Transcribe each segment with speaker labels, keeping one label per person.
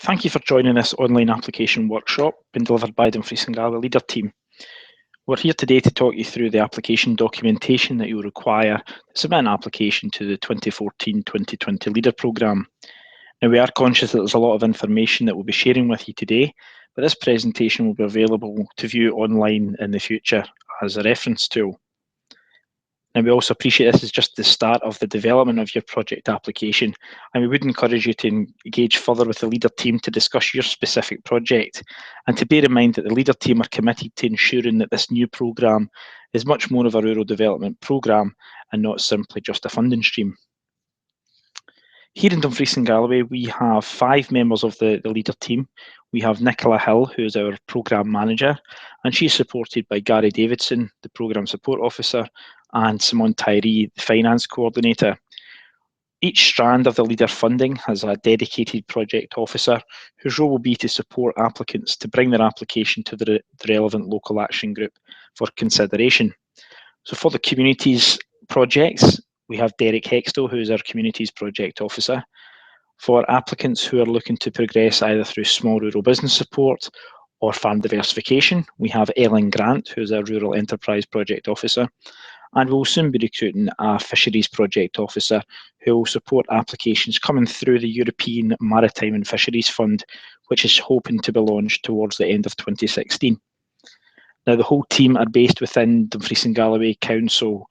Speaker 1: Thank you for joining this online application workshop being delivered by Dumfries and Galloway Leader team. We're here today to talk you through the application documentation that you will require to submit an application to the 2014-2020 Leader Programme. Now, we are conscious that there's a lot of information that we'll be sharing with you today, but this presentation will be available to view online in the future as a reference tool. Now, we also appreciate this is just the start of the development of your project application, and we would encourage you to engage further with the Leader team to discuss your specific project, and to bear in mind that the Leader team are committed to ensuring that this new programme is much more of a rural development programme and not simply just a funding stream. Here in Dumfries and Galloway, we have 5 members of the Leader team. We have Nicola Hill, who is our Programme Manager, and she's supported by Gary Davidson, the Programme Support Officer, and Simone Tyree, the Finance Coordinator. Each strand of the Leader funding has a dedicated project officer whose role will be to support applicants to bring their application to the relevant local action group for consideration. So for the communities projects, we have Derek Hextall, who is our communities project officer. For applicants who are looking to progress either through small rural business support or farm diversification, we have Ellen Grant, who is our rural enterprise project officer. And we'll soon be recruiting a fisheries project officer who will support applications coming through the European Maritime and Fisheries Fund, which is hoping to be launched towards the end of 2016. Now, the whole team are based within Dumfries and Galloway Council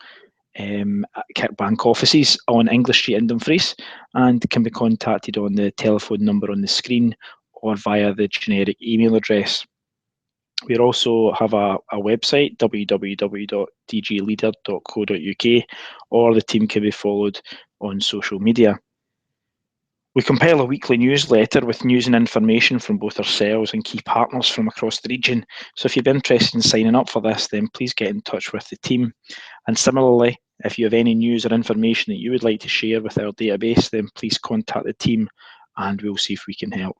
Speaker 1: Kirkbank offices on English Street in Dumfries, and can be contacted on the telephone number on the screen or via the generic email address. We also have a website, www.dgleader.co.uk, or the team can be followed on social media. We compile a weekly newsletter with news and information from both ourselves and key partners from across the region. So if you'd be interested in signing up for this, then please get in touch with the team. And similarly, if you have any news or information that you would like to share with our database, then please contact the team and we'll see if we can help.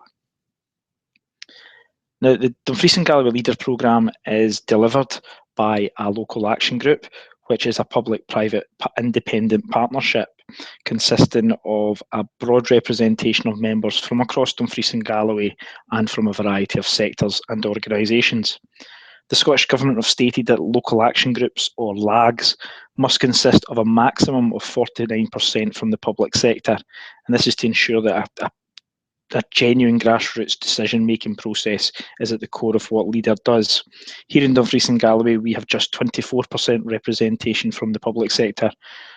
Speaker 1: Now, the Dumfries and Galloway Leader Programme is delivered by a local action group, which is a public-private independent partnership consisting of a broad representation of members from across Dumfries and Galloway and from a variety of sectors and organisations. The Scottish Government have stated that local action groups, or LAGs, must consist of a maximum of 49% from the public sector, and this is to ensure that a genuine grassroots decision-making process is at the core of what Leader does. Here in Dumfries and Galloway, we have just 24% representation from the public sector,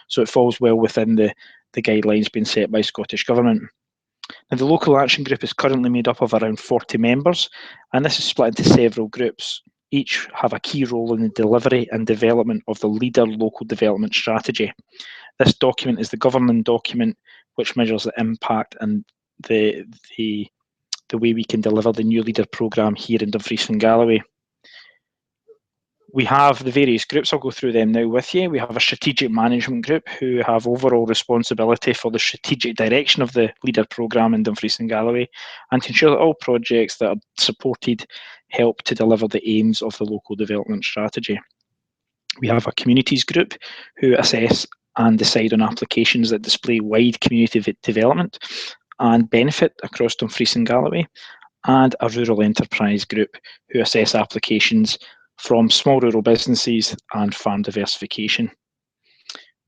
Speaker 1: so it falls well within the guidelines being set by Scottish Government. Now, the local action group is currently made up of around 40 members, and this is split into several groups. Each have a key role in the delivery and development of the Leader Local Development Strategy. This document is the governing document which measures the impact and the way we can deliver the new Leader programme here in Dumfries and Galloway. We have the various groups. I'll go through them now with you. We have a strategic management group who have overall responsibility for the strategic direction of the Leader programme in Dumfries and Galloway, and to ensure that all projects that are supported help to deliver the aims of the local development strategy. We have a communities group who assess and decide on applications that display wide community development and benefit across Dumfries and Galloway, and a rural enterprise group who assess applications from small rural businesses and farm diversification.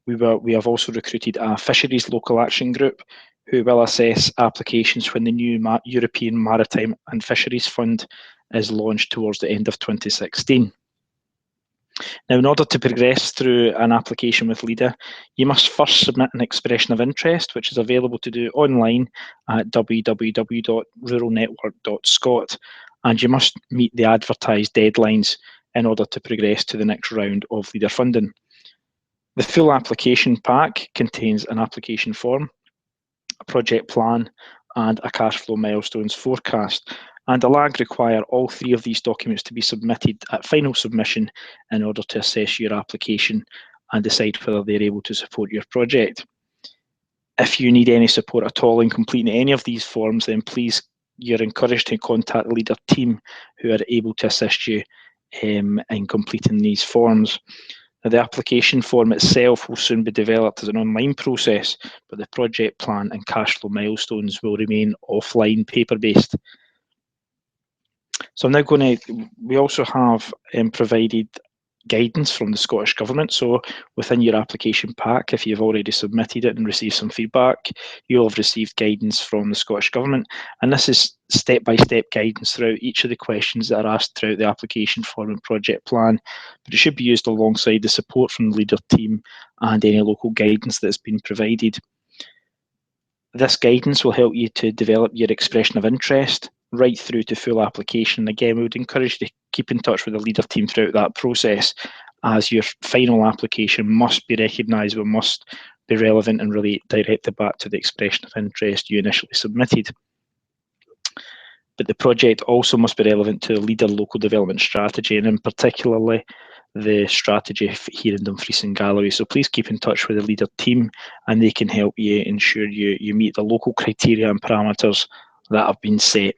Speaker 1: We have also recruited a fisheries local action group who will assess applications when the new European Maritime and Fisheries Fund is launched towards the end of 2016. Now, in order to progress through an application with Leader, you must first submit an expression of interest, which is available to do online at www.ruralnetwork.scot, and you must meet the advertised deadlines in order to progress to the next round of Leader funding. The full application pack contains an application form, a project plan, and a cash flow milestones forecast. And a LAG require all 3 of these documents to be submitted at final submission in order to assess your application and decide whether they're able to support your project. If you need any support at all in completing any of these forms, then please, you're encouraged to contact the Leader team who are able to assist you in completing these forms. Now, the application form itself will soon be developed as an online process, but the project plan and cash flow milestones will remain offline, paper-based. So I'm now going to, we also have provided guidance from the Scottish Government. So within your application pack, if you've already submitted it and received some feedback, you'll have received guidance from the Scottish Government. And this is step-by-step guidance throughout each of the questions that are asked throughout the application form and project plan. But it should be used alongside the support from the leader team and any local guidance that's been provided. This guidance will help you to develop your expression of interest right through to full application. Again, we would encourage you to keep in touch with the leader team throughout that process, as your final application must be recognisable, must be relevant and relate directly back to the expression of interest you initially submitted. But the project also must be relevant to the leader local development strategy, and in particularly the strategy here in Dumfries and Galloway. So please keep in touch with the leader team, and they can help you ensure you meet the local criteria and parameters that have been set.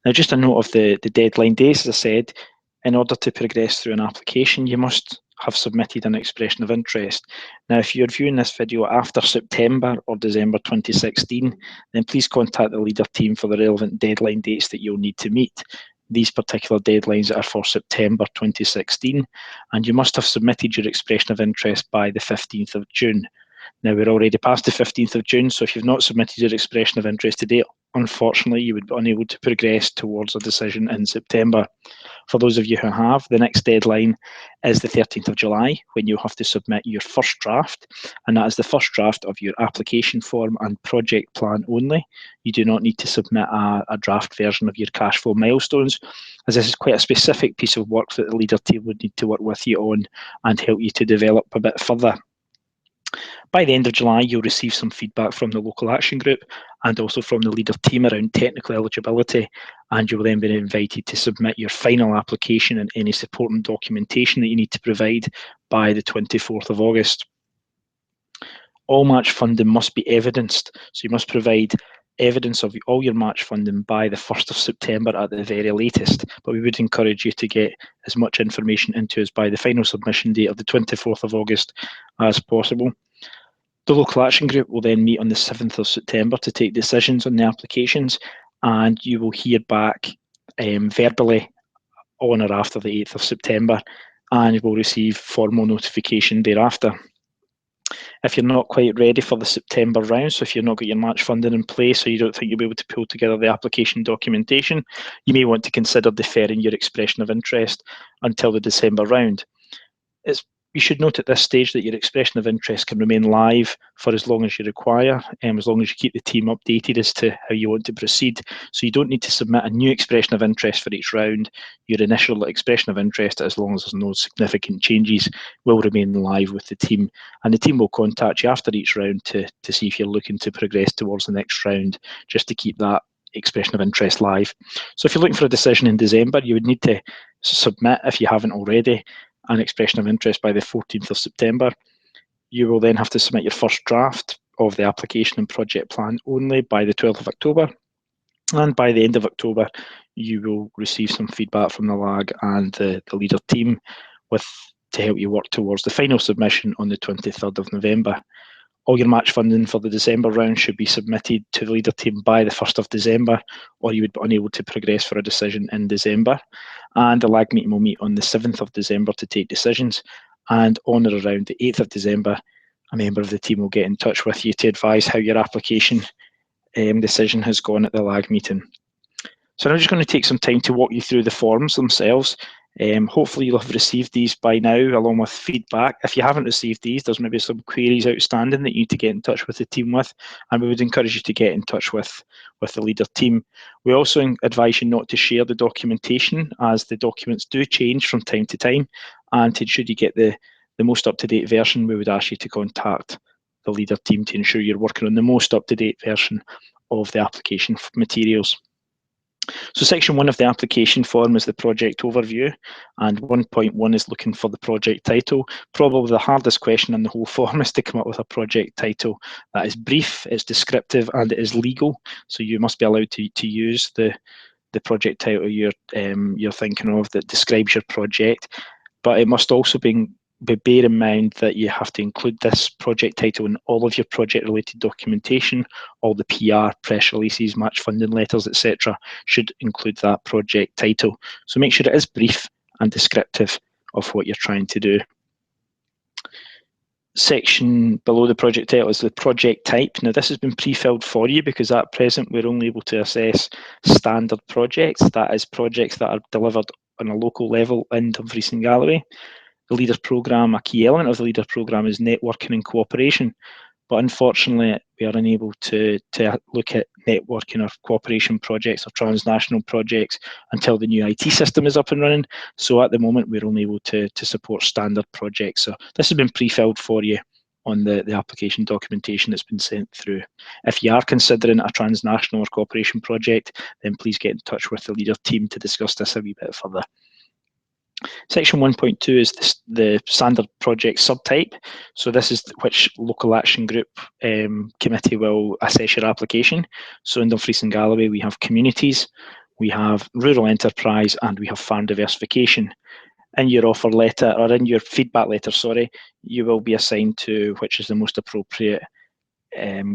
Speaker 1: Now, just a note of the deadline days. As I said, in order to progress through an application, you must have submitted an expression of interest. Now, if you're viewing this video after September or December 2016, then please contact the leader team for the relevant deadline dates that you'll need to meet. These particular deadlines are for September 2016, and you must have submitted your expression of interest by the 15th of June. Now, we're already past the 15th of June, so if you've not submitted your expression of interest today, unfortunately, you would be unable to progress towards a decision in September. For those of you who have, the next deadline is the 13th of July, when you'll have to submit your first draft, and that is the first draft of your application form and project plan only. You do not need to submit a draft version of your cash flow milestones, as this is quite a specific piece of work that the leader team would need to work with you on and help you to develop a bit further. By the end of July, you'll receive some feedback from the local action group and also from the leader team around technical eligibility, and you will then be invited to submit your final application and any supporting documentation that you need to provide by the 24th of August. All match funding must be evidenced, so you must provide evidence of all your match funding by the 1st of September at the very latest, but we would encourage you to get as much information into us by the final submission date of the 24th of August as possible. The local action group will then meet on the 7th of September to take decisions on the applications, and you will hear back verbally on or after the 8th of September, and you will receive formal notification thereafter. If you're not quite ready for the September round, so if you've not got your match funding in place, or you don't think you'll be able to pull together the application documentation, you may want to consider deferring your expression of interest until the December round. You should note at this stage that your expression of interest can remain live for as long as you require, as long as you keep the team updated as to how you want to proceed. So you don't need to submit a new expression of interest for each round. Your initial expression of interest, as long as there's no significant changes, will remain live with the team. And the team will contact you after each round to see if you're looking to progress towards the next round, just to keep that expression of interest live. So if you're looking for a decision in December, you would need to submit, if you haven't already, an expression of interest by the 14th of September. You will then have to submit your first draft of the application and project plan only by the 12th of October. And by the end of October, you will receive some feedback from the LAG and the leader team to help you work towards the final submission on the 23rd of November. All your match funding for the December round should be submitted to the leader team by the 1st of December, or you would be unable to progress for a decision in December. And the LAG meeting will meet on the 7th of December to take decisions. And on or around the 8th of December, a member of the team will get in touch with you to advise how your application decision has gone at the LAG meeting. So I'm just going to take some time to walk you through the forms themselves. Hopefully you'll have received these by now, along with feedback. If you haven't received these, there's maybe some queries outstanding that you need to get in touch with the team with, and we would encourage you to get in touch with the leader team. We also advise you not to share the documentation, as the documents do change from time to time, and to ensure you get the most up-to-date version, we would ask you to contact the leader team to ensure you're working on the most up-to-date version of the application materials. So section 1 of the application form is the project overview, and 1.1 is looking for the project title. Probably the hardest question in the whole form is to come up with a project title that is brief, it's descriptive, and it is legal. So you must be allowed to use the project title you're thinking of that describes your project, but it must also bear in mind that you have to include this project title in all of your project-related documentation. All the PR, press releases, match funding letters, etc. should include that project title. So make sure it is brief and descriptive of what you're trying to do. Section below the project title is the project type. Now this has been pre-filled for you because at present we're only able to assess standard projects, that is projects that are delivered on a local level in Dumfries and Galloway. The Leader Programme, a key element of the Leader Programme is networking and cooperation, but unfortunately we are unable to look at networking or cooperation projects or transnational projects until the new IT system is up and running. So at the moment we're only able to support standard projects. So this has been pre-filled for you on the application documentation that's been sent through. If you are considering a transnational or cooperation project, then please get in touch with the Leader team to discuss this a wee bit further. Section 1.2 is the standard project subtype. So this is which local action group committee will assess your application. So in Dumfries and Galloway we have communities, we have rural enterprise, and we have farm diversification. In your offer letter, or in your feedback letter, sorry, you will be assigned to which is the most appropriate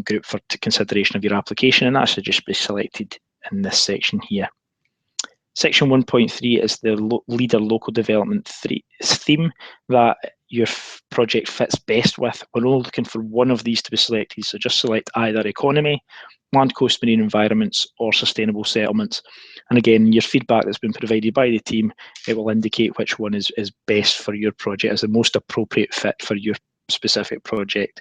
Speaker 1: group for consideration of your application, and that should just be selected in this section here. Section 1.3 is the Leader Local Development theme that your project fits best with. We're only looking for one of these to be selected, so just select either economy, land, coast, marine environments, or sustainable settlements. And again, your feedback that's been provided by the team, it will indicate which one is best for your project, as the most appropriate fit for your specific project.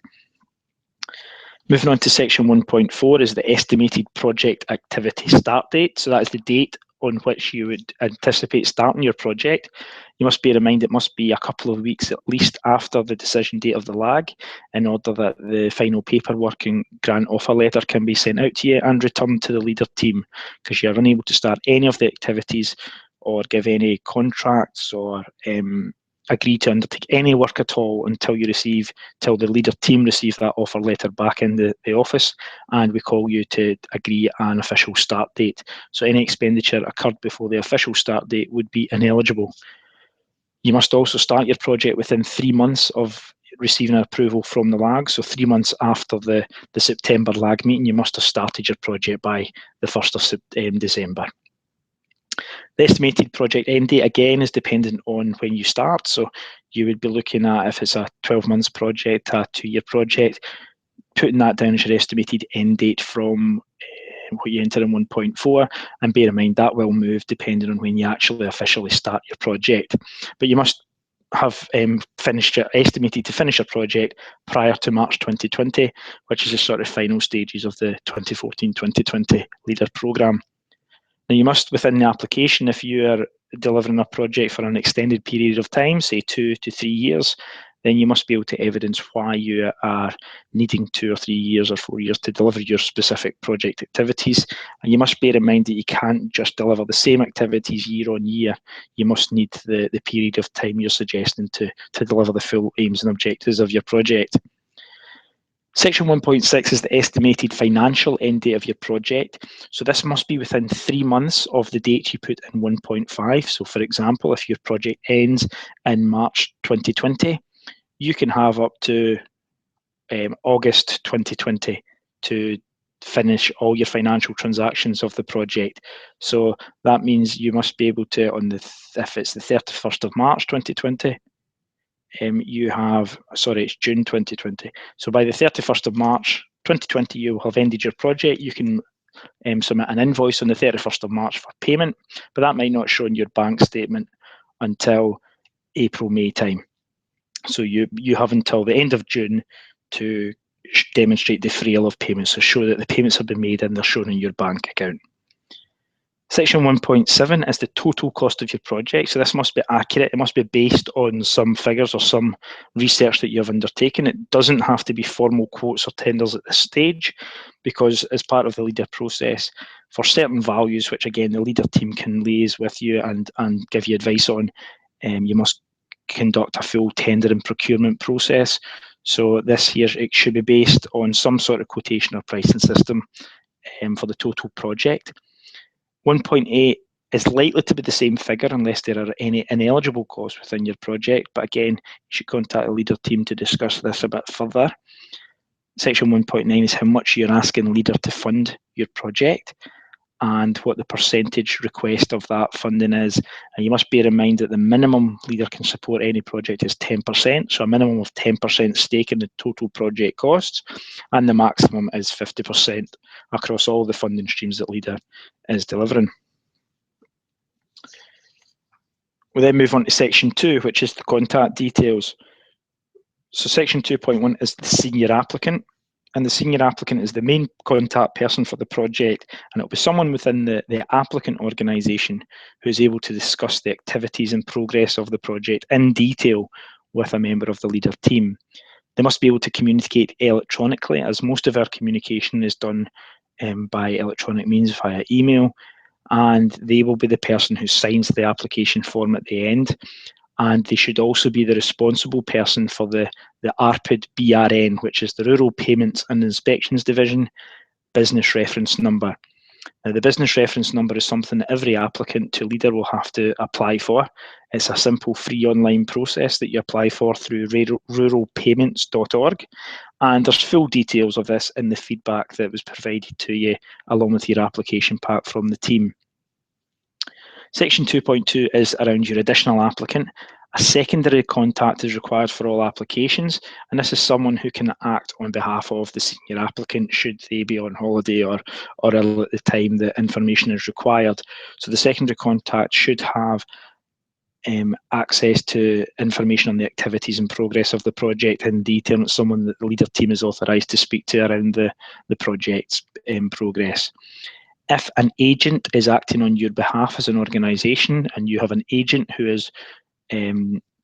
Speaker 1: Moving on to section 1.4 is the estimated project activity start date. So that is the date on which you would anticipate starting your project. You must bear in mind it must be a couple of weeks at least after the decision date of the LAG, in order that the final paperwork and grant offer letter can be sent out to you and returned to the Leader team, because you're unable to start any of the activities or give any contracts or agree to undertake any work at all until the Leader team receive that offer letter back in the office, and we call you to agree an official start date. So any expenditure occurred before the official start date would be ineligible. You must also start your project within 3 months of receiving an approval from the LAG. So 3 months after the September LAG meeting, you must have started your project by the 1st of December. The estimated project end date, again, is dependent on when you start. So you would be looking at, if it's a 12 months project, a 2-year project, putting that down as your estimated end date from what you enter in 1.4, and bear in mind that will move depending on when you actually officially start your project. But you must have estimated to finish your project prior to March 2020, which is the sort of final stages of the 2014-2020 Leader Programme. Now you must, within the application, if you are delivering a project for an extended period of time, say 2 to 3 years, then you must be able to evidence why you are needing 2 or 3 years or 4 years to deliver your specific project activities. And you must bear in mind that you can't just deliver the same activities year on year. You must need the period of time you're suggesting to deliver the full aims and objectives of your project. Section 1.6 is the estimated financial end date of your project. So this must be within 3 months of the date you put in 1.5. So for example, if your project ends in March 2020, you can have up to August 2020 to finish all your financial transactions of the project. So that means you must be able to, if it's the 31st of March 2020, it's June 2020. So by the 31st of March 2020, you will have ended your project. You can submit an invoice on the 31st of March for payment, but that might not show in your bank statement until April, May time. So you have until the end of June to demonstrate deferral of payments, so show that the payments have been made and they're shown in your bank account. Section 1.7 is the total cost of your project. So this must be accurate. It must be based on some figures or some research that you have undertaken. It doesn't have to be formal quotes or tenders at this stage, because as part of the Leader process, for certain values, which again the Leader team can liaise with you and give you advice on, you must conduct a full tender and procurement process. So this here, it should be based on some sort of quotation or pricing system for the total project. 1.8 is likely to be the same figure unless there are any ineligible costs within your project, but again, you should contact the leader team to discuss this a bit further. Section 1.9 is how much you're asking leader to fund your project and what the percentage request of that funding is. And you must bear in mind that the minimum leader can support any project is 10%, so a minimum of 10% stake in the total project costs, and the maximum is 50% across all the funding streams that leader is delivering. We then move on to section 2, which is the contact details. So section 2.1 is the senior applicant, and the senior applicant is the main contact person for the project, and it'll be someone within the applicant organisation who's able to discuss the activities and progress of the project in detail with a member of the leader team. They must be able to communicate electronically, as most of our communication is done by electronic means via email, and they will be the person who signs the application form at the end. And they should also be the responsible person for the ARPID BRN, which is the Rural Payments and Inspections Division business reference number. Now, the business reference number is something that every applicant to leader will have to apply for. It's a simple free online process that you apply for through ruralpayments.org. And there's full details of this in the feedback that was provided to you along with your application pack from the team. Section 2.2 is around your additional applicant. A secondary contact is required for all applications, and this is someone who can act on behalf of the senior applicant should they be on holiday or ill at the time the information is required. So the secondary contact should have access to information on the activities and progress of the project in detail. It's someone that the leader team is authorised to speak to around the project's progress. If an agent is acting on your behalf as an organisation and you have an agent who is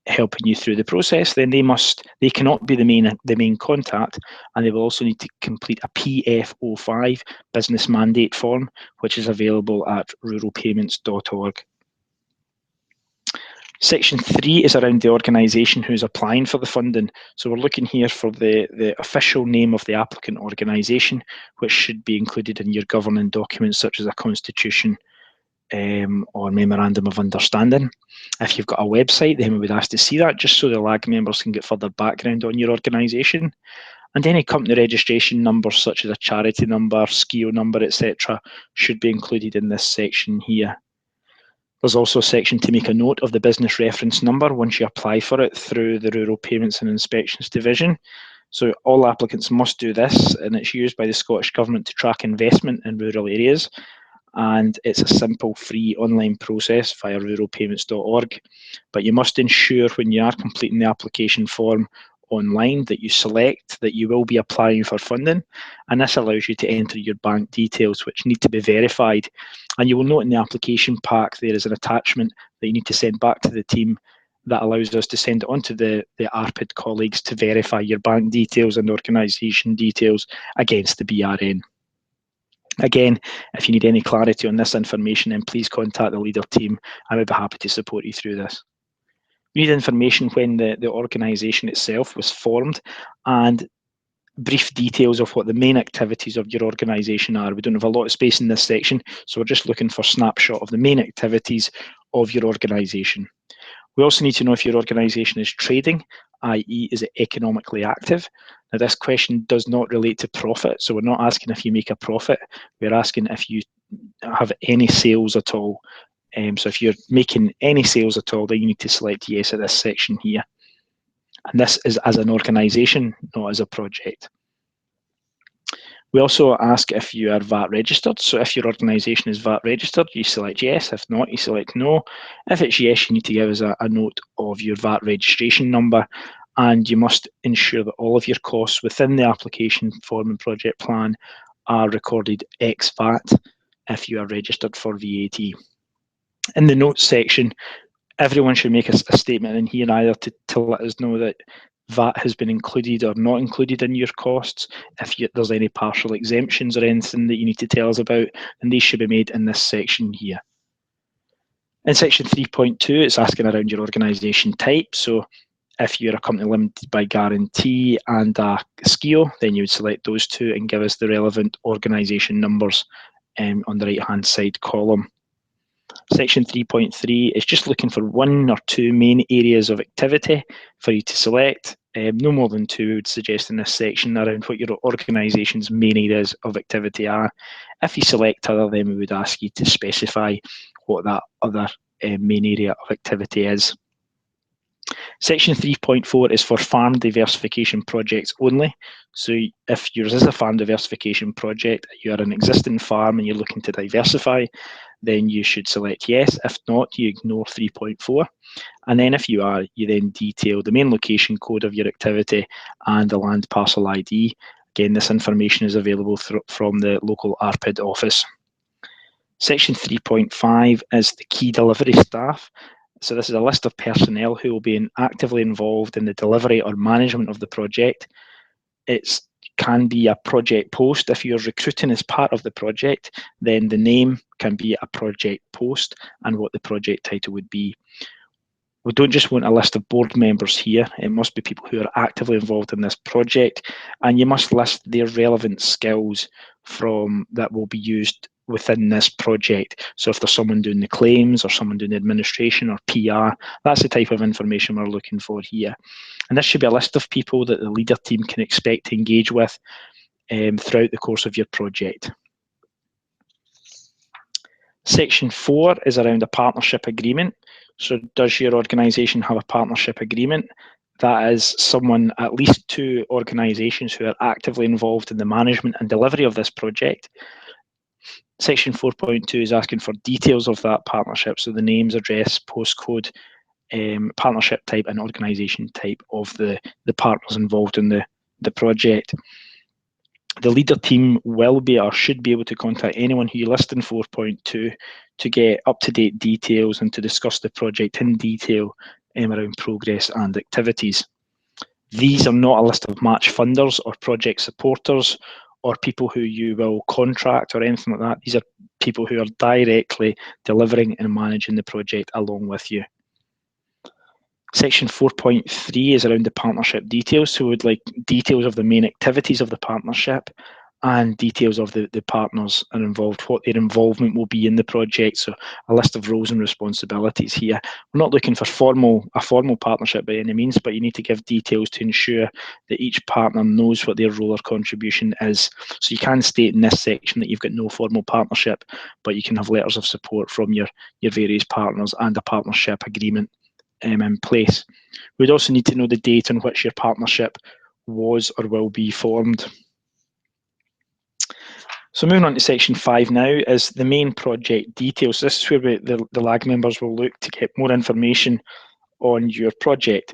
Speaker 1: helping you through the process, then they cannot be the main contact, and they will also need to complete a PF05 business mandate form, which is available at ruralpayments.org. Section 3 is around the organisation who's applying for the funding. So we're looking here for the official name of the applicant organisation, which should be included in your governing documents such as a constitution or memorandum of understanding. If you've got a website, then we would ask to see that just so the LAG members can get further background on your organisation. And any company registration numbers such as a charity number, SKIO number, etc. should be included in this section here. There's also a section to make a note of the business reference number once you apply for it through the Rural Payments and Inspections Division. So all applicants must do this, and it's used by the Scottish Government to track investment in rural areas. And it's a simple free online process via ruralpayments.org. But you must ensure when you are completing the application form online that you select that you will be applying for funding, and this allows you to enter your bank details, which need to be verified. And you will note in the application pack there is an attachment that you need to send back to the team that allows us to send it on to the ARPID colleagues to verify your bank details and organisation details against the BRN. Again, if you need any clarity on this information, then please contact the leader team. I would be happy to support you through this. We need information when the organisation itself was formed and brief details of what the main activities of your organisation are. We don't have a lot of space in this section, so we're just looking for a snapshot of the main activities of your organisation. We also need to know if your organisation is trading, i.e. is it economically active? Now this question does not relate to profit, so we're not asking if you make a profit, we're asking if you have any sales at all. So if you're making any sales at all, then you need to select yes at this section here. And this is as an organisation, not as a project. We also ask if you are VAT registered. So if your organisation is VAT registered, you select yes. If not, you select no. If it's yes, you need to give us a note of your VAT registration number, and you must ensure that all of your costs within the application form and project plan are recorded ex-VAT if you are registered for VAT. In the notes section, everyone should make a statement in here either to let us know that VAT has been included or not included in your costs. If there's any partial exemptions or anything that you need to tell us about, then these should be made in this section here. In section 3.2, it's asking around your organisation type. So if you're a company limited by guarantee and a SKIO, then you would select those two and give us the relevant organisation numbers on the right-hand side column. Section 3.3 is just looking for 1 or 2 main areas of activity for you to select. No more than 2 we would suggest in this section around what your organisation's main areas of activity are. If you select other, then we would ask you to specify what that other main area of activity is. Section 3.4 is for farm diversification projects only. So if yours is a farm diversification project, you are an existing farm and you're looking to diversify, then you should select yes. If not, you ignore 3.4. And then if you are, you then detail the main location code of your activity and the land parcel ID. Again, this information is available from the local ARPID office. Section 3.5 is the key delivery staff. So this is a list of personnel who will be actively involved in the delivery or management of the project. It can be a project post. If you're recruiting as part of the project, then the name can be a project post and what the project title would be. We don't just want a list of board members here. It must be people who are actively involved in this project, and you must list their relevant skills that will be used within this project. So if there's someone doing the claims or someone doing the administration or PR, that's the type of information we're looking for here. And this should be a list of people that the leader team can expect to engage with throughout the course of your project. Section 4 is around a partnership agreement. So does your organisation have a partnership agreement? That is at least 2 organisations who are actively involved in the management and delivery of this project. Section 4.2 is asking for details of that partnership, so the names, address, postcode, partnership type and organisation type of the partners involved in the project. The leader team will be or should be able to contact anyone who you list in 4.2 to get up-to-date details and to discuss the project in detail around progress and activities. These are not a list of match funders or project supporters or people who you will contract or anything like that. These are people who are directly delivering and managing the project along with you. Section 4.3 is around the partnership details. So we'd like details of the main activities of the partnership and details of the partners are involved, what their involvement will be in the project. So a list of roles and responsibilities here. We're not looking for a formal partnership by any means, but you need to give details to ensure that each partner knows what their role or contribution is. So you can state in this section that you've got no formal partnership, but you can have letters of support from your various partners and a partnership agreement in place. We'd also need to know the date on which your partnership was or will be formed. So moving on to section 5 now is the main project details. This is where the LAG members will look to get more information on your project.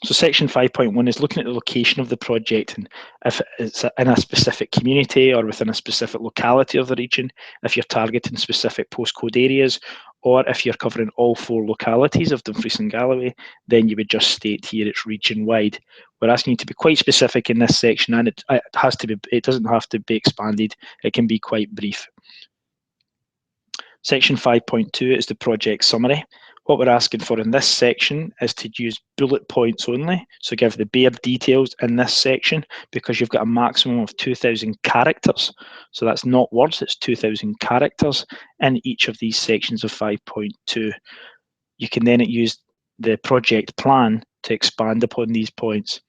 Speaker 1: So section 5.1 is looking at the location of the project and if it's in a specific community or within a specific locality of the region, if you're targeting specific postcode areas, or if you're covering all 4 localities of Dumfries and Galloway, then you would just state here it's region-wide. We're asking you to be quite specific in this section, and it doesn't have to be expanded. It can be quite brief. Section 5.2 is the project summary. What we're asking for in this section is to use bullet points only, so give the bare details in this section because you've got a maximum of 2,000 characters. So that's not words, it's 2,000 characters in each of these sections of 5.2. You can then use the project plan to expand upon these points.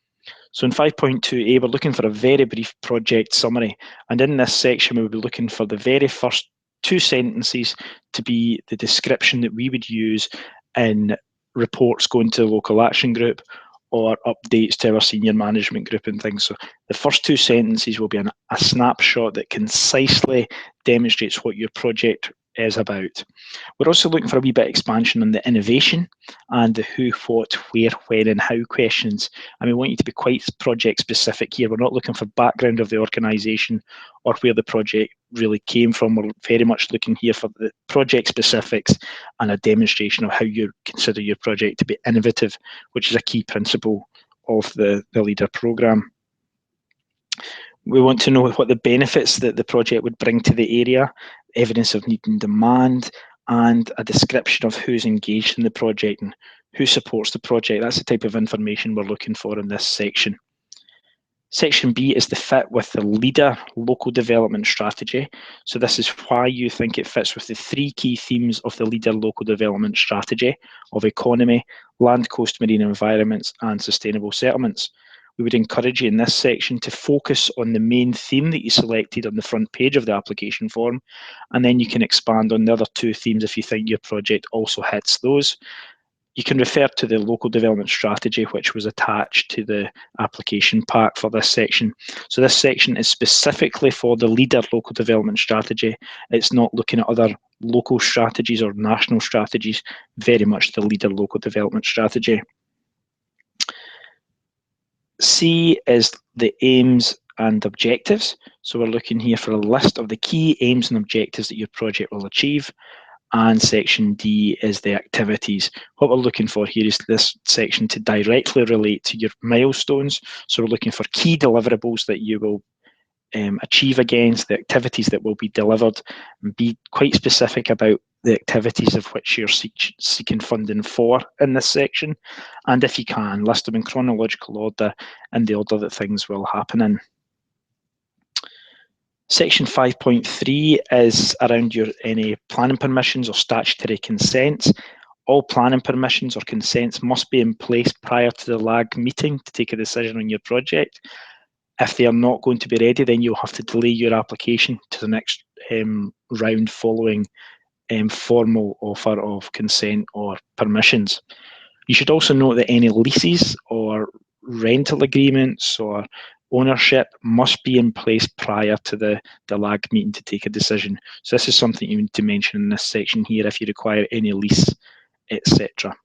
Speaker 1: So in 5.2a, we're looking for a very brief project summary. And in this section, we'll be looking for the very first 2 sentences to be the description that we would use in reports going to the local action group or updates to our senior management group and things. So the first 2 sentences will be a snapshot that concisely demonstrates what your project is about. We're also looking for a wee bit of expansion on the innovation and the who, what, where, when and how questions. And we want you to be quite project specific here. We're not looking for background of the organisation or where the project really came from. We're very much looking here for the project specifics and a demonstration of how you consider your project to be innovative, which is a key principle of the LEADER programme. We want to know what the benefits that the project would bring to the area, evidence of need and demand, and a description of who's engaged in the project and who supports the project. That's the type of information we're looking for in this section. Section B is the fit with the leader local development strategy. So this is why you think it fits with the 3 key themes of the leader local development strategy of economy, land, coast, marine environments, and sustainable settlements. We would encourage you in this section to focus on the main theme that you selected on the front page of the application form, and then you can expand on the other 2 themes if you think your project also hits those. You can refer to the local development strategy, which was attached to the application pack for this section. So this section is specifically for the leader local development strategy. It's not looking at other local strategies or national strategies, very much the leader local development strategy. C is the aims and objectives. So we're looking here for a list of the key aims and objectives that your project will achieve. And section D is the activities. What we're looking for here is this section to directly relate to your milestones. So we're looking for key deliverables that you will achieve against, the activities that will be delivered, and be quite specific about the activities of which you're seeking funding for in this section. And if you can, list them in chronological order and the order that things will happen in. Section 5.3 is around any planning permissions or statutory consents. All planning permissions or consents must be in place prior to the LAG meeting to take a decision on your project. If they are not going to be ready, then you'll have to delay your application to the next round following formal offer of consent or permissions. You should also note that any leases or rental agreements or ownership must be in place prior to the LAG meeting to take a decision. So this is something you need to mention in this section here if you require any lease, etc.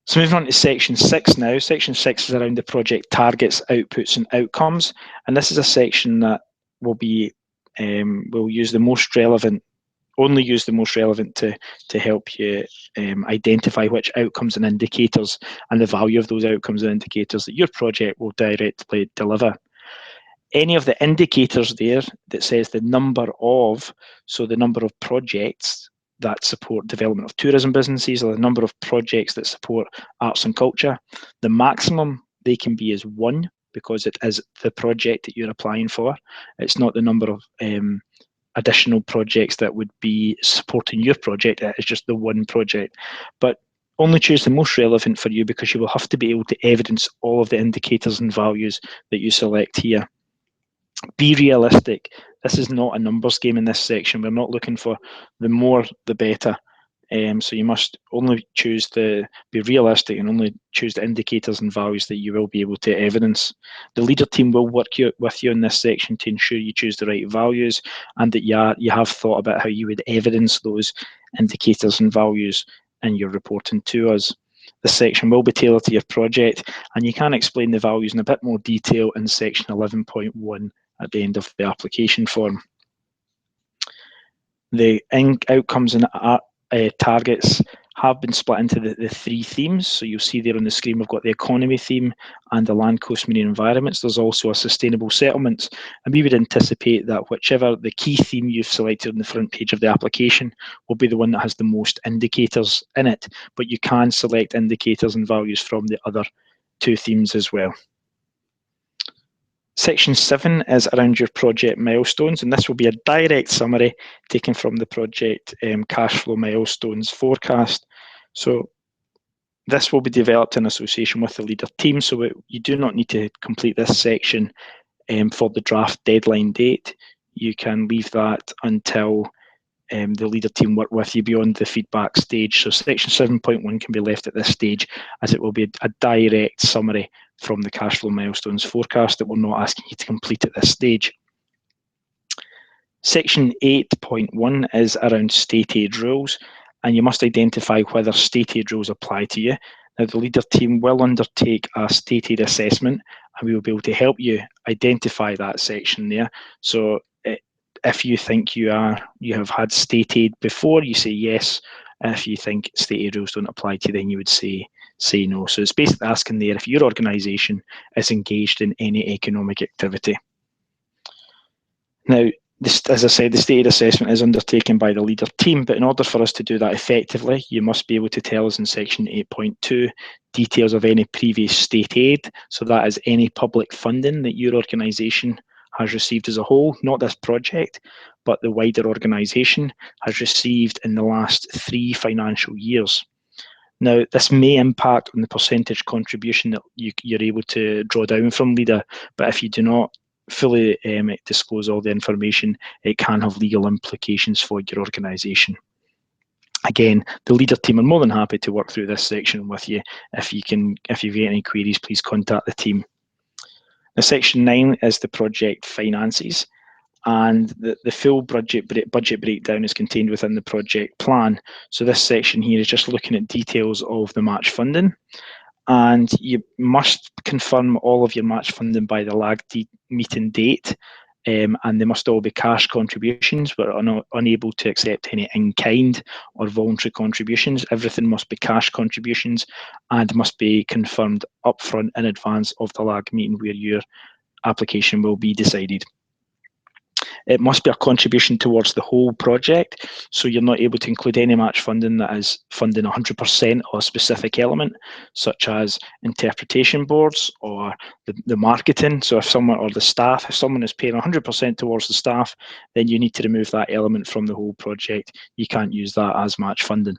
Speaker 1: So moving on to section 6 now. Section 6 is around the project targets, outputs and outcomes. And this is a section that will be, we'll use the most relevant, only use the most relevant to help you identify which outcomes and indicators and the value of those outcomes and indicators that your project will directly deliver. Any of the indicators there that says the number of, so the number of projects that support development of tourism businesses or the number of projects that support arts and culture, the maximum they can be is 1 because it is the project that you're applying for. It's not the number of additional projects that would be supporting your project. It's just the 1 project. But only choose the most relevant for you because you will have to be able to evidence all of the indicators and values that you select here. Be realistic. This is not a numbers game in this section. We're not looking for the more, the better. So you must only choose be realistic and only choose the indicators and values that you will be able to evidence. The leader team will work with you in this section to ensure you choose the right values and that you have thought about how you would evidence those indicators and values in your reporting to us. This section will be tailored to your project and you can explain the values in a bit more detail in section 11.1 at the end of the application form. The outcomes and targets have been split into the 3 themes. So you'll see there on the screen we've got the economy theme and the land, coast, marine environments. There's also a sustainable settlements, and we would anticipate that whichever the key theme you've selected on the front page of the application will be the one that has the most indicators in it, but you can select indicators and values from the other 2 themes as well. Section 7 is around your project milestones, and this will be a direct summary taken from the project cash flow milestones forecast. So this will be developed in association with the leader team, so you do not need to complete this section for the draft deadline date. You can leave that until the leader team work with you beyond the feedback stage. So section 7.1 can be left at this stage as it will be a direct summary from the cash flow milestones forecast that we're not asking you to complete at this stage. Section 8.1 is around state aid rules, and you must identify whether state aid rules apply to you. Now, the leader team will undertake a state aid assessment, and we will be able to help you identify that section there. So if you think you have had state aid before, you say yes. If you think state aid rules don't apply to you, then you would say no. So it's basically asking there if your organisation is engaged in any economic activity. Now, As I said, the stated assessment is undertaken by the leader team, but in order for us to do that effectively, you must be able to tell us in section 8.2 details of any previous state aid. So that is any public funding that your organisation has received as a whole, not this project, but the wider organisation has received in the last 3 financial years. Now, this may impact on the percentage contribution that you're able to draw down from LEADER, but if you do not fully disclose all the information, it can have legal implications for your organisation. Again, the LEADER team are more than happy to work through this section with you. If you get any queries, please contact the team. Now, section 9 is the project finances, and the full budget breakdown is contained within the project plan. So this section here is just looking at details of the match funding, and you must confirm all of your match funding by the lag meeting date, and they must all be cash contributions. We're unable to accept any in-kind or voluntary contributions. Everything must be cash contributions and must be confirmed upfront in advance of the lag meeting where your application will be decided. It must be a contribution towards the whole project, so you're not able to include any match funding that is funding 100% of a specific element, such as interpretation boards or the marketing. So if someone, or the staff, if someone is paying 100% towards the staff, then you need to remove that element from the whole project. You can't use that as match funding.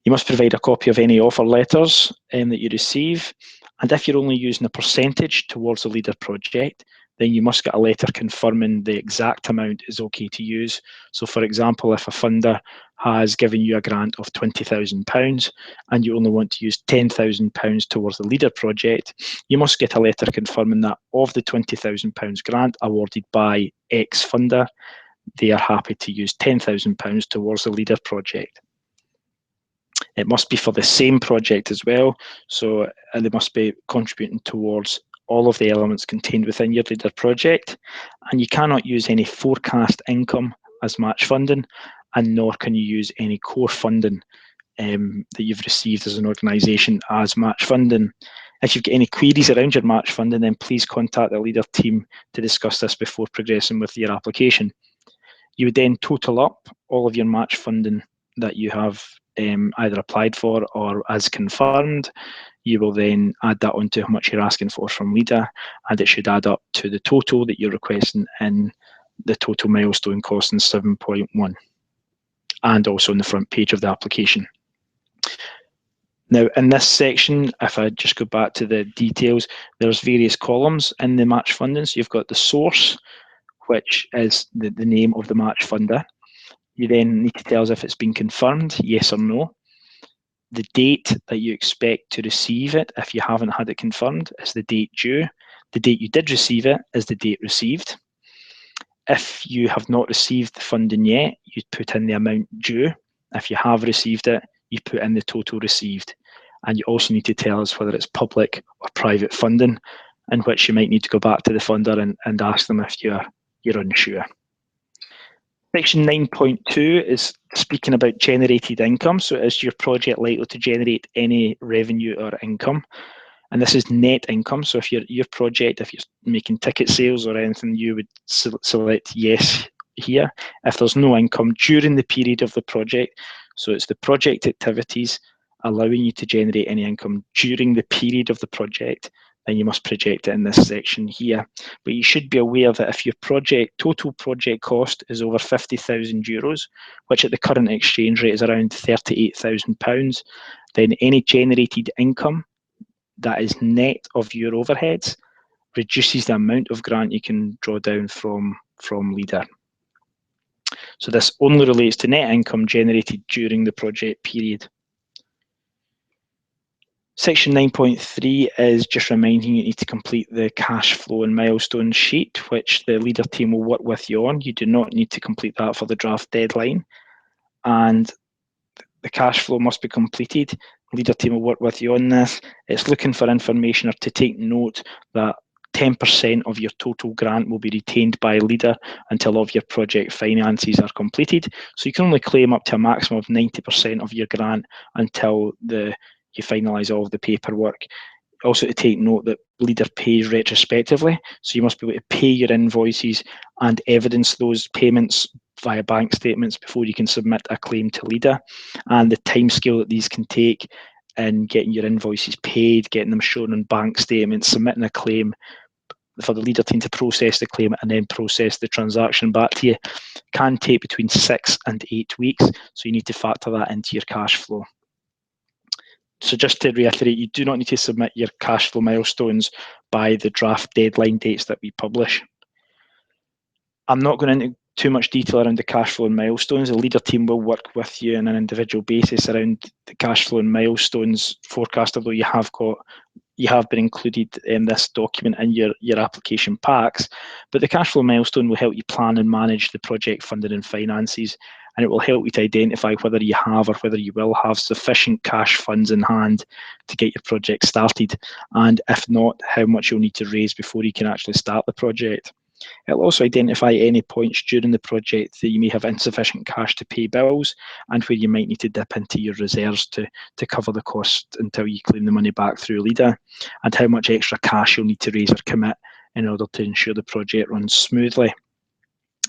Speaker 1: You must provide a copy of any offer letters that you receive, and if you're only using a percentage towards the LEADER project, then you must get a letter confirming the exact amount is okay to use. So for example, if a funder has given you a grant of £20,000 and you only want to use £10,000 towards the LEADER project, you must get a letter confirming that of the £20,000 grant awarded by X funder, they are happy to use £10,000 towards the LEADER project. It must be for the same project as well, so they must be contributing towards all of the elements contained within your LEADER project, and you cannot use any forecast income as match funding, and nor can you use any core funding that you've received as an organisation as match funding. If you've got any queries around your match funding, then please contact the LEADER team to discuss this before progressing with your application. You would then total up all of your match funding that you have either applied for or as confirmed. You will then add that onto how much you're asking for from LEADER, and it should add up to the total that you're requesting in the total milestone costing 7.1, and also on the front page of the application. Now, in this section, if I just go back to the details, there's various columns in the match funding. So you've got the source, which is the name of the match funder. You then need to tell us if it's been confirmed, yes or no. The date that you expect to receive it, if you haven't had it confirmed, is the date due. The date you did receive it is the date received. If you have not received the funding yet, you put in the amount due. If you have received it, you put in the total received. And you also need to tell us whether it's public or private funding, in which you might need to go back to the funder and ask them if you're unsure. Section 9.2 is speaking about generated income. So is your project likely to generate any revenue or income? And this is net income. So if your project, if you're making ticket sales or anything, you would select yes here. If there's no income during the period of the project, so it's the project activities allowing you to generate any income during the period of the project, then you must project it in this section here. But you should be aware that if your total project cost is over €50,000, which at the current exchange rate is around £38,000, then any generated income that is net of your overheads reduces the amount of grant you can draw down from LEADER. So this only relates to net income generated during the project period. Section 9.3 is just reminding you need to complete the cash flow and milestone sheet, which the LEADER team will work with you on. You do not need to complete that for the draft deadline. And the cash flow must be completed. LEADER team will work with you on this. It's looking for information or to take note that 10% of your total grant will be retained by LEADER until all of your project finances are completed. So you can only claim up to a maximum of 90% of your grant until you finalise all of the paperwork. Also to take note that Leader pays retrospectively, so you must be able to pay your invoices and evidence those payments via bank statements before you can submit a claim to Leader. And the timescale that these can take in getting your invoices paid, getting them shown on bank statements, submitting a claim for the Leader team to process the claim and then process the transaction back to you can take between 6 and 8 weeks, so you need to factor that into your cash flow. So just to reiterate, you do not need to submit your cash flow milestones by the draft deadline dates that we publish. I'm not going into too much detail around the cash flow and milestones. The Leader team will work with you on an individual basis around the cash flow and milestones forecast, although you have been included in this document in your application packs. But the cash flow milestone will help you plan and manage the project funding and finances, and it will help you to identify whether you have or whether you will have sufficient cash funds in hand to get your project started, and if not, how much you'll need to raise before you can actually start the project. It'll also identify any points during the project that you may have insufficient cash to pay bills and where you might need to dip into your reserves to cover the cost until you claim the money back through Leader, and how much extra cash you'll need to raise or commit in order to ensure the project runs smoothly.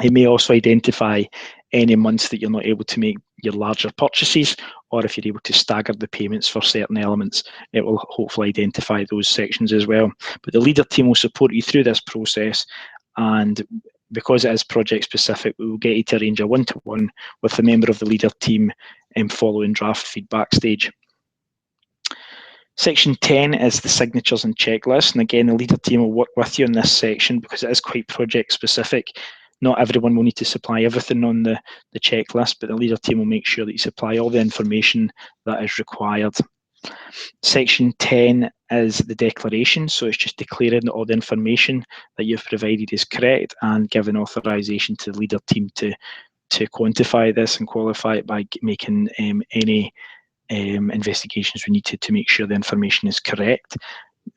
Speaker 1: It may also identify any months that you're not able to make your larger purchases, or if you're able to stagger the payments for certain elements, it will hopefully identify those sections as well. But the Leader team will support you through this process, and because it is project specific, we will get you to arrange a one-to-one with a member of the Leader team following draft feedback stage. Section 10 is the signatures and checklist, and again, the Leader team will work with you in this section because it is quite project specific. Not everyone will need to supply everything on the checklist, but the Leader team will make sure that you supply all the information that is required. Section 10 is the declaration, so it's just declaring that all the information that you've provided is correct and giving authorization to the Leader team to quantify this and qualify it by making any investigations we need to make sure the information is correct.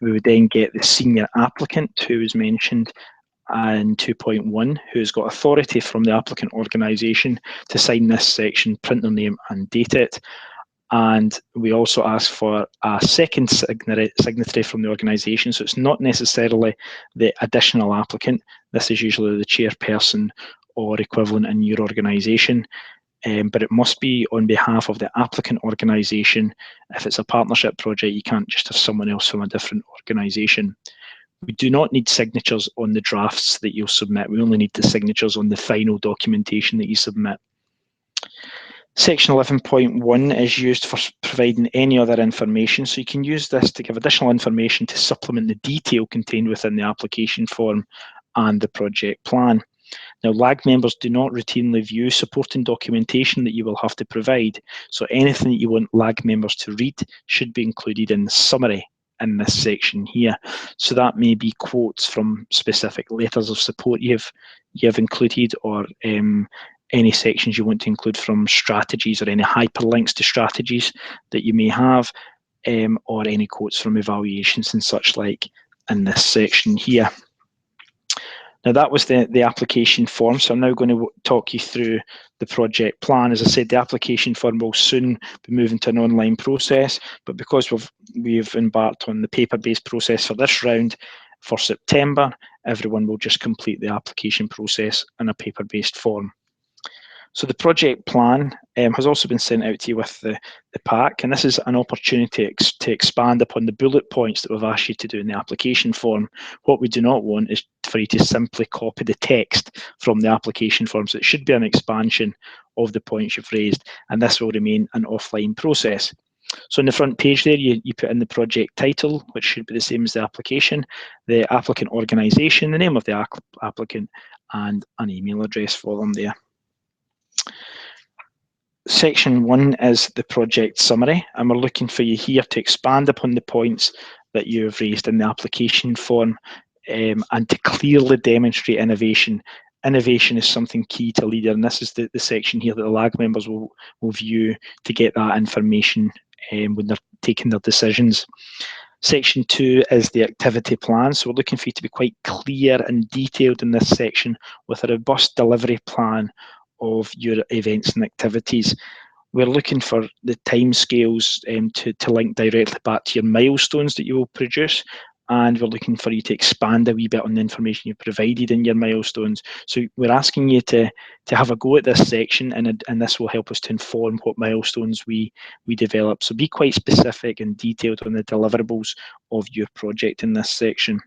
Speaker 1: We would then get the senior applicant, who is mentioned in 2.1, who's got authority from the applicant organisation to sign this section, print their name and date it. And we also ask for a second signatory from the organisation, so it's not necessarily the additional applicant. This is usually the chairperson or equivalent in your organisation, but it must be on behalf of the applicant organisation. If it's a partnership project, you can't just have someone else from a different organisation. We do not need signatures on the drafts that you'll submit. We only need the signatures on the final documentation that you submit. Section 11.1 is used for providing any other information, so you can use this to give additional information to supplement the detail contained within the application form and the project plan. Now, LAG members do not routinely view supporting documentation that you will have to provide, so anything that you want LAG members to read should be included in the summary in this section here. So that may be quotes from specific letters of support you've included, or any sections you want to include from strategies, or any hyperlinks to strategies that you may have, or any quotes from evaluations and such like in this section here. Now, that was the application form, so I'm now going to talk you through the project plan. As I said, the application form will soon be moving to an online process, but because we've embarked on the paper-based process for this round for September, everyone will just complete the application process in a paper-based form. So the project plan has also been sent out to you with the pack, and this is an opportunity to expand upon the bullet points that we've asked you to do in the application form. What we do not want is for you to simply copy the text from the application form, so it should be an expansion of the points you've raised, and this will remain an offline process. So on the front page there, you put in the project title, which should be the same as the application, the applicant organisation, the name of the applicant, and an email address for them there. Section 1 is the project summary, and we're looking for you here to expand upon the points that you have raised in the application form, and to clearly demonstrate innovation. Innovation is something key to Leader, and this is the section here that the LAG members will view to get that information when they're taking their decisions. Section 2 is the activity plan, so we're looking for you to be quite clear and detailed in this section with a robust delivery plan of your events and activities. We're looking for the timescales to link directly back to your milestones that you will produce, and we're looking for you to expand a wee bit on the information you provided in your milestones. So we're asking you to have a go at this section, and this will help us to inform what milestones we develop. So be quite specific and detailed on the deliverables of your project in this section.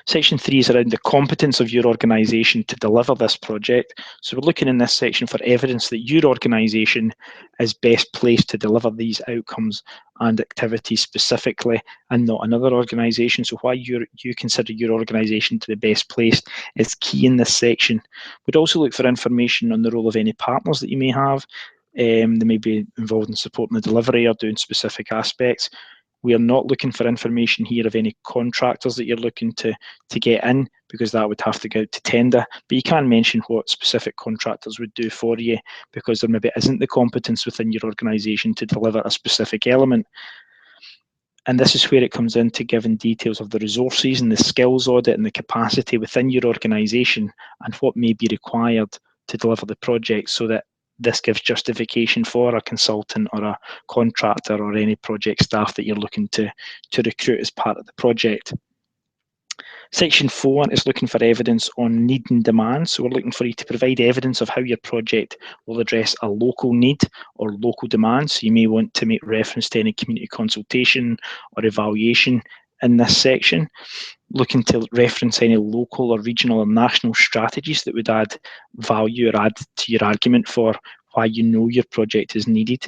Speaker 1: Section 3 is around the competence of your organisation to deliver this project. So we're looking in this section for evidence that your organisation is best placed to deliver these outcomes and activities specifically, and not another organisation. So why you consider your organisation to be best placed is key in this section. We'd also look for information on the role of any partners that you may have. They may be involved in supporting the delivery or doing specific aspects. We are not looking for information here of any contractors that you're looking to get in, because that would have to go out to tender. But you can mention what specific contractors would do for you, because there maybe isn't the competence within your organisation to deliver a specific element. And this is where it comes into giving details of the resources and the skills audit and the capacity within your organisation and what may be required to deliver the project, so that this gives justification for a consultant or a contractor or any project staff that you're looking to recruit as part of the project. Section 4 is looking for evidence on need and demand. So we're looking for you to provide evidence of how your project will address a local need or local demand. So you may want to make reference to any community consultation or evaluation in this section. Looking to reference any local or regional or national strategies that would add value or add to your argument for why you know your project is needed.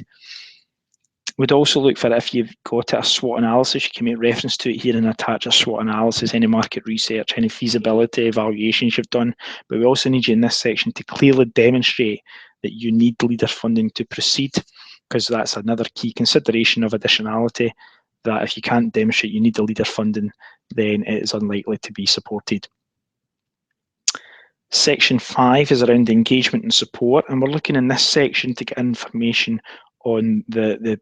Speaker 1: We'd also look for, if you've got a SWOT analysis, you can make reference to it here and attach a SWOT analysis, any market research, any feasibility evaluations you've done. But we also need you in this section to clearly demonstrate that you need leader funding to proceed, because that's another key consideration of additionality, that if you can't demonstrate you need the leader funding, then it is unlikely to be supported. Section 5 is around engagement and support, and we're looking in this section to get information on the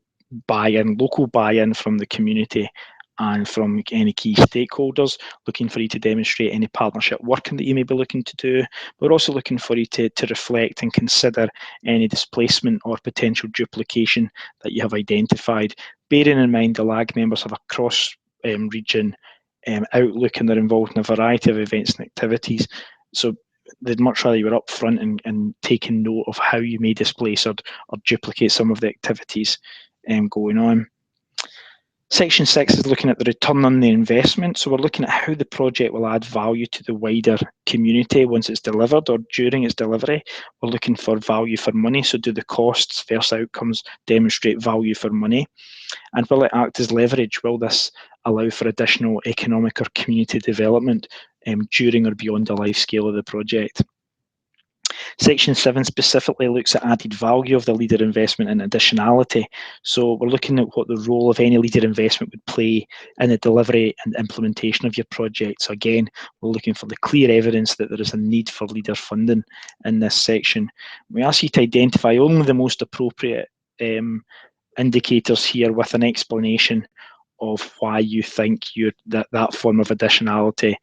Speaker 1: buy-in, local buy-in from the community and from any key stakeholders, looking for you to demonstrate any partnership working that you may be looking to do. We're also looking for you to reflect and consider any displacement or potential duplication that you have identified, bearing in mind the LAG members have a cross-region outlook, and they're involved in a variety of events and activities. So they'd much rather you were upfront and taking note of how you may displace or duplicate some of the activities going on. Section 6 is looking at the return on the investment. So we're looking at how the project will add value to the wider community once it's delivered or during its delivery. We're looking for value for money. So do the costs versus outcomes demonstrate value for money? And will it act as leverage? Will this allow for additional economic or community development during or beyond the life scale of the project? Section 7 specifically looks at added value of the leader investment and additionality. So we're looking at what the role of any leader investment would play in the delivery and implementation of your project. So again, we're looking for the clear evidence that there is a need for leader funding in this section. We ask you to identify only the most appropriate indicators here with an explanation of why you think that form of additionality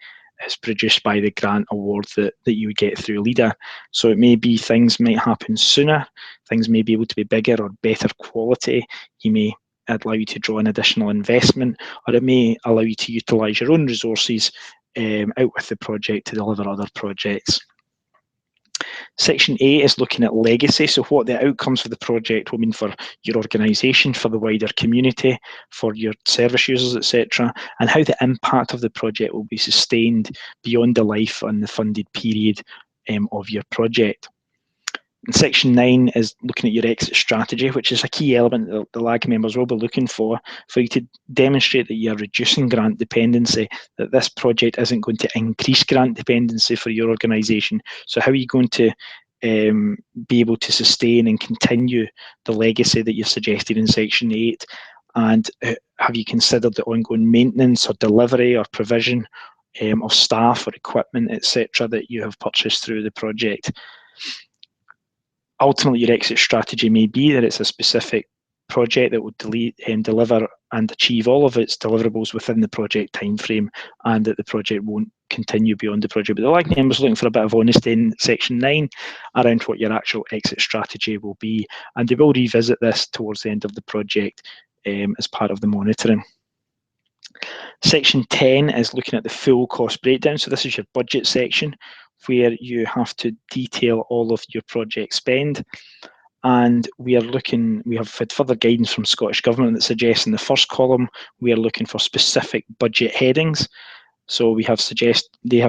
Speaker 1: is produced by the grant award that you would get through LEADER. So it may be things might happen sooner, things may be able to be bigger or better quality, you may allow you to draw an additional investment, or it may allow you to utilise your own resources out with the project to deliver other projects. Section 8 is looking at legacy, so what the outcomes for the project will mean for your organisation, for the wider community, for your service users, etc., and how the impact of the project will be sustained beyond the life and the funded period of your project. And Section 9 is looking at your exit strategy, which is a key element that the LAG members will be looking for you to demonstrate that you're reducing grant dependency, that this project isn't going to increase grant dependency for your organisation. So how are you going to be able to sustain and continue the legacy that you've suggested in Section 8? And have you considered the ongoing maintenance or delivery or provision of staff or equipment, etc., that you have purchased through the project? Ultimately, your exit strategy may be that it's a specific project that will deliver and achieve all of its deliverables within the project timeframe, and that the project won't continue beyond the project. But the LAG member's looking for a bit of honesty in section 9 around what your actual exit strategy will be, and they will revisit this towards the end of the project as part of the monitoring. Section 10 is looking at the full cost breakdown. So this is your budget section, where you have to detail all of your project spend. And we have had further guidance from Scottish Government that suggests in the first column, we are looking for specific budget headings. So they have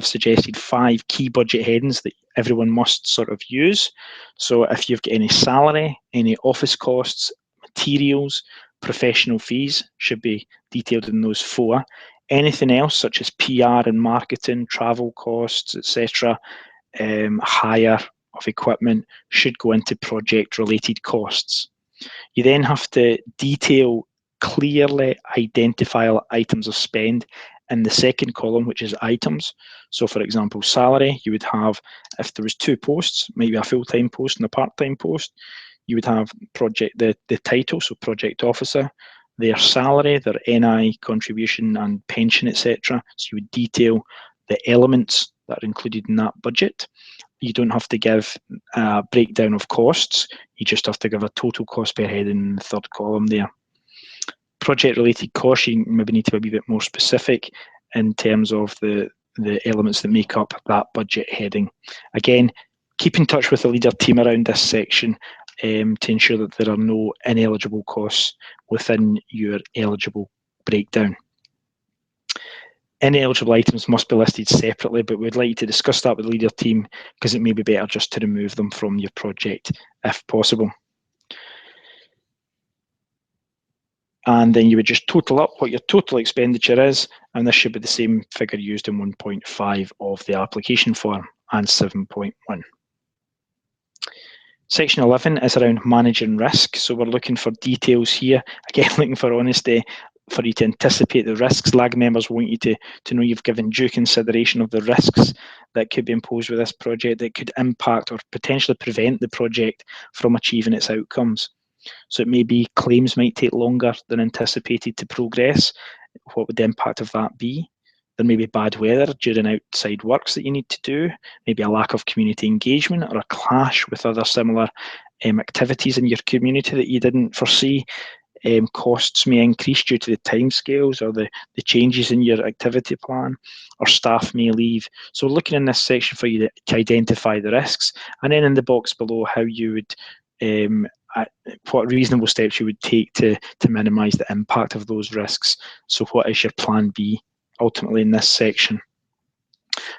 Speaker 1: suggested 5 key budget headings that everyone must sort of use. So if you've got any salary, any office costs, materials, professional fees should be detailed in those 4. Anything else, such as PR and marketing, travel costs, etc., hire of equipment, should go into project-related costs. You then have to detail clearly identifiable items of spend in the second column, which is items. So for example, salary, you would have, if there was 2 posts, maybe a full-time post and a part-time post, you would have the title, so project officer, their salary, their NI contribution and pension, etc. So you would detail the elements that are included in that budget. You don't have to give a breakdown of costs, you just have to give a total cost per head in the third column there. Project-related costs, you maybe need to be a wee bit more specific in terms of the elements that make up that budget heading. Again, keep in touch with the leader team around this section to ensure that there are no ineligible costs within your eligible breakdown. Ineligible items must be listed separately, but we'd like you to discuss that with the leader team because it may be better just to remove them from your project if possible. And then you would just total up what your total expenditure is, and this should be the same figure used in 1.5 of the application form and 7.1. Section 11 is around managing risk, so we're looking for details here, again looking for honesty, for you to anticipate the risks. LAG members want you to know you've given due consideration of the risks that could be imposed with this project that could impact or potentially prevent the project from achieving its outcomes. So it may be claims might take longer than anticipated to progress. What would the impact of that be? There may be bad weather during outside works that you need to do, maybe a lack of community engagement or a clash with other similar activities in your community that you didn't foresee. Costs may increase due to the timescales or the changes in your activity plan, or staff may leave. So looking in this section for you to identify the risks, and then in the box below how you would what reasonable steps you would take to minimise the impact of those risks. So what is your plan B ultimately in this section?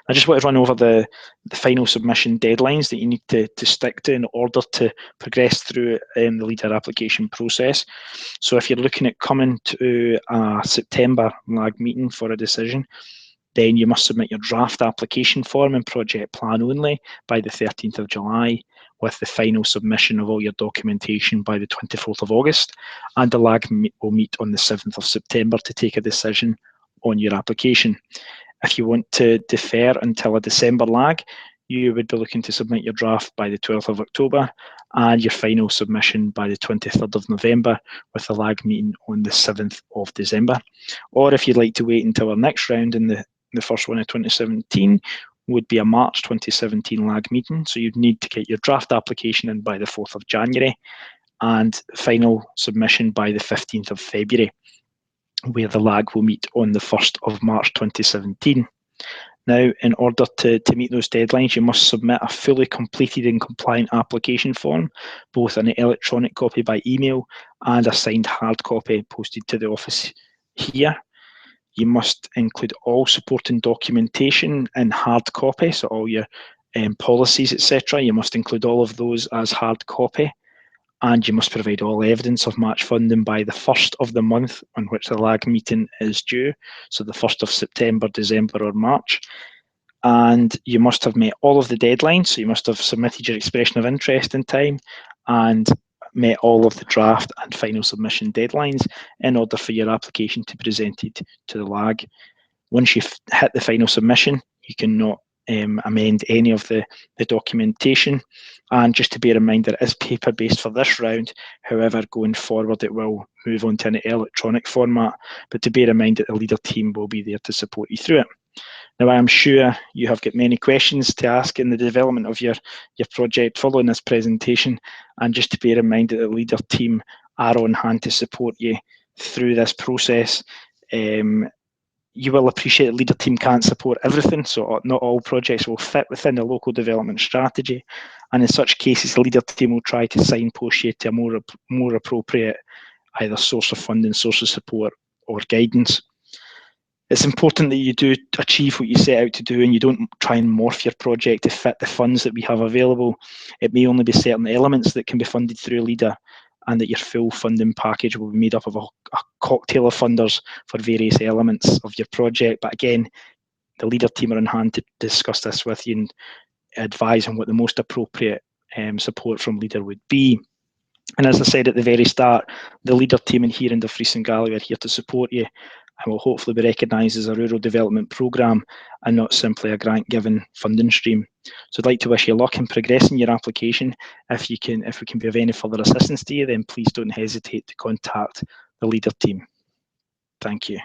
Speaker 1: I just want to run over the final submission deadlines that you need to stick to in order to progress through the LEADER application process. So if you're looking at coming to a September LAG meeting for a decision, then you must submit your draft application form and project plan only by the 13th of July, with the final submission of all your documentation by the 24th of August, and the LAG will meet on the 7th of September to take a decision on your application. If you want to defer until a December LAG, you would be looking to submit your draft by the 12th of October and your final submission by the 23rd of November, with the LAG meeting on the 7th of December. Or if you'd like to wait until our next round in the first one of 2017, would be a March 2017 LAG meeting. So you'd need to get your draft application in by the 4th of January and final submission by the 15th of February, where the LAG will meet on the 1st of March 2017. Now, in order to meet those deadlines, you must submit a fully completed and compliant application form, both an electronic copy by email and a signed hard copy posted to the office here. You must include all supporting documentation in hard copy, so all your policies, etc. You must include all of those as hard copy, and you must provide all evidence of match funding by the 1st of the month on which the LAG meeting is due, so the 1st of September, December or March. And you must have met all of the deadlines, so you must have submitted your expression of interest in time and met all of the draft and final submission deadlines in order for your application to be presented to the LAG. Once you've hit the final submission, you cannot amend any of the documentation. And just to bear in mind, it is paper-based for this round. However, going forward, it will move on to an electronic format. But to bear in mind that the leader team will be there to support you through it. Now, I am sure you have got many questions to ask in the development of your project following this presentation. And just to bear in mind that the leader team are on hand to support you through this process. You will appreciate the leader team can't support everything, so not all projects will fit within the local development strategy. And in such cases, the leader team will try to signpost you to a more appropriate either source of funding, source of support, or guidance. It's important that you do achieve what you set out to do and you don't try and morph your project to fit the funds that we have available. It may only be certain elements that can be funded through LEADER, and that your full funding package will be made up of a cocktail of funders for various elements of your project. But again, the leader team are on hand to discuss this with you and advise on what the most appropriate support from LEADER would be. And as I said at the very start, the leader team in here in Dumfries and Galloway are here to support you and will hopefully be recognised as a rural development programme and not simply a grant-given funding stream. So I'd like to wish you luck in progressing your application. If we can be of any further assistance to you, then please don't hesitate to contact the leader team. Thank you.